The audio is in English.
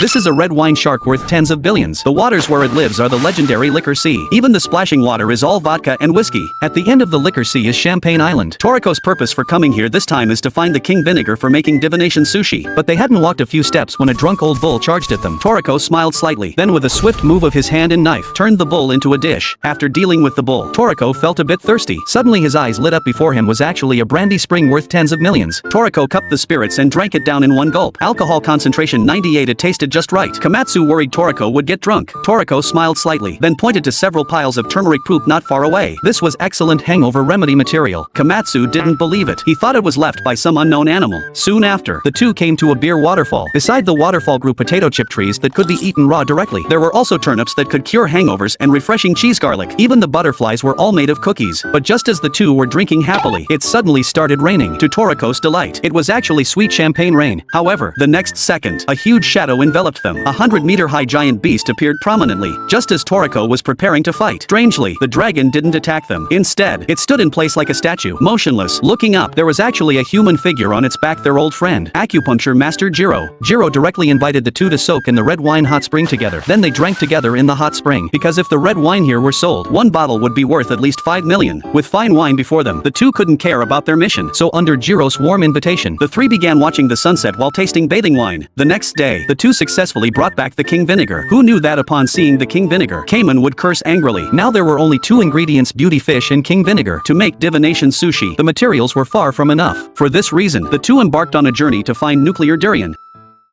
This is a red wine shark worth tens of billions. The waters where it lives are the legendary Liquor Sea. Even the splashing water is all vodka and whiskey. At the end of the Liquor Sea is Champagne Island. Toriko's purpose for coming here this time is to find the king vinegar for making divination sushi. But they hadn't walked a few steps when a drunk old bull charged at them. Toriko smiled slightly, then with a swift move of his hand and knife, turned the bull into a dish. After dealing with the bull, Toriko felt a bit thirsty. Suddenly his eyes lit up. Before him was actually a brandy spring worth tens of millions. Toriko cupped the spirits and drank it down in one gulp. Alcohol concentration 98. It tasted just right. Komatsu worried Toriko would get drunk. Toriko smiled slightly, then pointed to several piles of turmeric poop not far away. This was excellent hangover remedy material. Komatsu didn't believe it. He thought it was left by some unknown animal. Soon after, the two came to a beer waterfall. Beside the waterfall grew potato chip trees that could be eaten raw directly. There were also turnips that could cure hangovers and refreshing cheese garlic. Even the butterflies were all made of cookies. But just as the two were drinking happily, it suddenly started raining. To Toriko's delight, it was actually sweet champagne rain. However, the next second, a huge shadow enveloped them. A 100-meter-high giant beast appeared prominently, just as Toriko was preparing to fight. Strangely, the dragon didn't attack them. Instead, it stood in place like a statue, motionless. Looking up, there was actually a human figure on its back, their old friend, acupuncture master Jiro. Jiro directly invited the two to soak in the red wine hot spring together. Then they drank together in the hot spring, because if the red wine here were sold, one bottle would be worth at least 5 million. With fine wine before them, the two couldn't care about their mission. So under Jiro's warm invitation, the three began watching the sunset while tasting bathing wine. The next day, the two successfully brought back the king vinegar. Who knew that upon seeing the king vinegar, Cayman would curse angrily. Now there were only two ingredients: beauty fish and king vinegar. To make divination sushi, the materials were far from enough. For this reason, the two embarked on a journey to find nuclear durian.